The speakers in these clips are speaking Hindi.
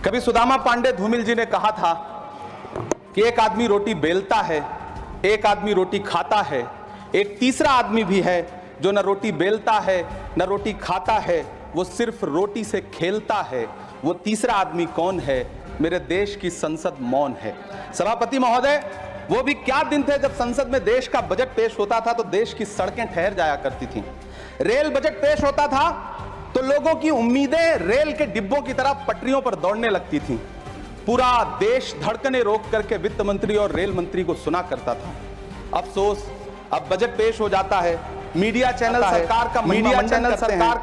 कभी सुदामा पांडे धूमिल जी ने कहा था कि एक आदमी रोटी बेलता है, एक आदमी रोटी खाता है, एक तीसरा आदमी भी है जो न रोटी बेलता है न रोटी खाता है, वो सिर्फ रोटी से खेलता है। वो तीसरा आदमी कौन है? मेरे देश की संसद मौन है। सभापति महोदय, वो भी क्या दिन थे जब संसद में देश का बजट पेश होता था तो देश की सड़कें ठहर जाया करती थीं। रेल बजट पेश होता था तो लोगों की उम्मीदें रेल के डिब्बों की तरह पटरियों पर दौड़ने लगती थीं। पूरा देश धड़कने रोक करके वित्त मंत्री और रेल मंत्री को सुना करता था। अफसोस, अब बजट पेश हो जाता है, मीडिया चैनल सरकार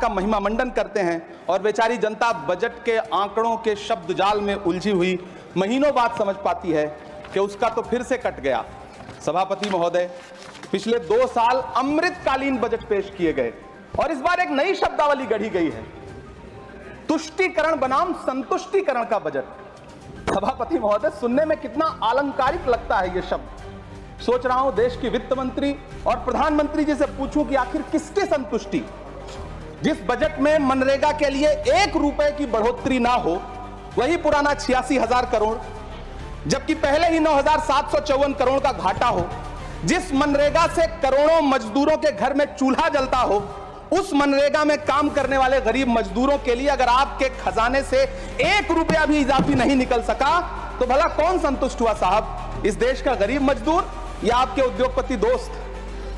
का महिमा मंडन करते हैं और बेचारी जनता बजट के आंकड़ों के शब्द जाल में उलझी हुई महीनों बाद समझ पाती है कि उसका तो फिर से कट गया। सभापति महोदय, पिछले 2 साल अमृतकालीन बजट पेश किए गए और इस बार एक नई शब्दावली गढ़ी गई है, तुष्टीकरण बनाम संतुष्टीकरण का बजट। सभापति महोदय, सुनने में कितना अलंकारिक लगता है ये शब्द। सोच रहा हूं देश की वित्त मंत्री और प्रधानमंत्री जी से पूछूं कि आखिर किसकी संतुष्टि? जिस बजट में मनरेगा के लिए 1 रुपए की बढ़ोतरी ना हो, वही पुराना 86,000 करोड़, जबकि पहले ही 9,754 करोड़ का घाटा हो। जिस मनरेगा से करोड़ों मजदूरों के घर में चूल्हा जलता हो, उस मनरेगा में काम करने वाले गरीब मजदूरों के लिए अगर आपके खजाने से 1 रुपया भी इजाफी नहीं निकल सका तो भला कौन संतुष्ट हुआ साहब? इस देश का गरीब मजदूर या आपके उद्योगपति दोस्त?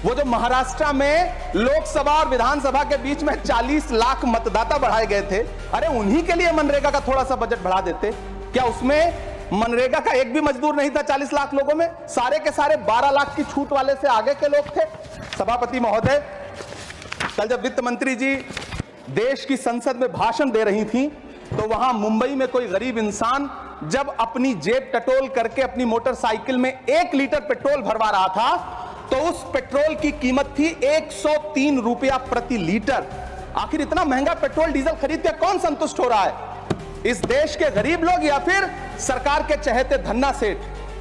वो जो महाराष्ट्र में लोकसभा और विधानसभा के बीच में 40 लाख मतदाता बढ़ाए गए थे, अरे उन्हीं के लिए मनरेगा का थोड़ा सा बजट बढ़ा देते। क्या उसमें मनरेगा का एक भी मजदूर नहीं था 40 लाख लोगों में? सारे के सारे 12 लाख की छूट वाले से आगे के लोग थे। सभापति महोदय, कल जब वित्त मंत्री जी देश की संसद में भाषण दे रही थी तो वहां मुंबई में कोई गरीब इंसान जब अपनी जेब टटोल करके अपनी मोटरसाइकिल में 1 लीटर पेट्रोल भरवा रहा था तो उस पेट्रोल की कीमत थी 103 रुपया प्रति लीटर। आखिर इतना महंगा पेट्रोल डीजल खरीद के कौन संतुष्ट हो रहा है? इस देश के गरीब लोग या फिर सरकार के चहेते धन्ना सेठ?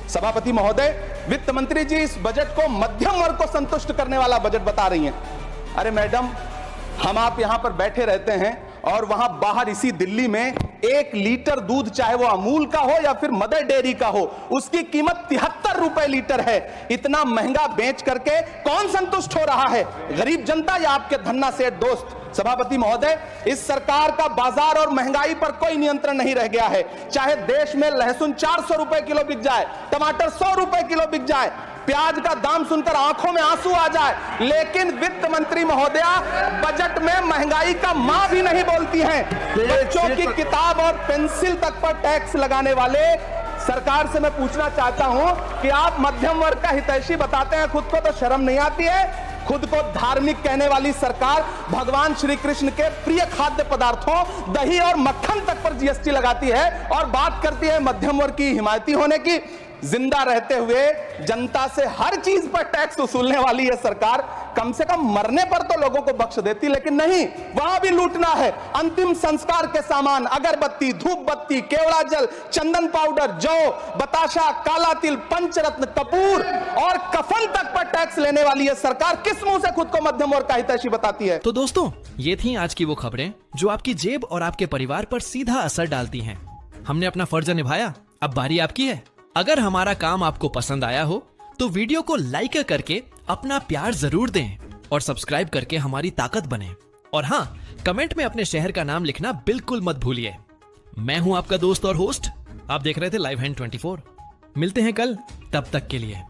सभापति महोदय, वित्त मंत्री जी इस बजट को मध्यम वर्ग को संतुष्ट करने वाला बजट बता रही हैं। अरे मैडम, हम आप यहां पर बैठे रहते हैं और वहां बाहर इसी दिल्ली में 1 लीटर दूध, चाहे वो अमूल का हो या फिर मदर डेयरी का हो, उसकी कीमत 73 रुपए लीटर है। इतना महंगा बेच करके कौन संतुष्ट हो रहा है? गरीब जनता या आपके धन्ना सेठ दोस्त? सभापति महोदय, इस सरकार का बाजार और महंगाई पर कोई नियंत्रण नहीं रह गया है। चाहे देश में लहसुन 400 रुपए किलो बिक जाए, टमाटर 100 रुपए किलो बिक जाए, प्याज का दाम सुनकर आंखों में आंसू आ जाए, लेकिन वित्त मंत्री महोदया बजट में महंगाई का मां भी नहीं बोलती हैं। बच्चों की किताब और पेंसिल तक पर टैक्स लगाने वाले सरकार से मैं पूछना चाहता हूं कि आप मध्यम वर्ग का हितैषी बताते हैं, खुद को तो शर्म नहीं आती है? खुद को धार्मिक कहने वाली सरकार भगवान श्री कृष्ण के प्रिय खाद्य पदार्थों दही और मक्खन तक पर जीएसटी लगाती है और बात करती है मध्यम वर्ग की हिमायती होने की। जिंदा रहते हुए जनता से हर चीज पर टैक्स वसूलने वाली यह सरकार कम से कम मरने पर तो लोगों को बख्श देती, लेकिन नहीं, वहां भी लूटना है। अंतिम संस्कार के सामान, अगरबत्ती, धूप बत्ती, केवड़ा जल, चंदन पाउडर, जौ, बताशा, काला तिल, पंचरत्न, कपूर और कफन तक पर टैक्स लेने वाली यह सरकार किस मुंह से खुद को मध्यम वर्ग का हितैषी बताती है? तो दोस्तों, ये थी आज की वो खबरें जो आपकी जेब और आपके परिवार पर सीधा असर डालती हैं। हमने अपना फर्ज निभाया, अब बारी आपकी है। अगर हमारा काम आपको पसंद आया हो तो वीडियो को लाइक करके अपना प्यार जरूर दें और सब्सक्राइब करके हमारी ताकत बने। और हाँ, कमेंट में अपने शहर का नाम लिखना बिल्कुल मत भूलिए। मैं हूं आपका दोस्त और होस्ट, आप देख रहे थे लाइव हैंड 24। मिलते हैं कल, तब तक के लिए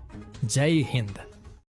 जय हिंद।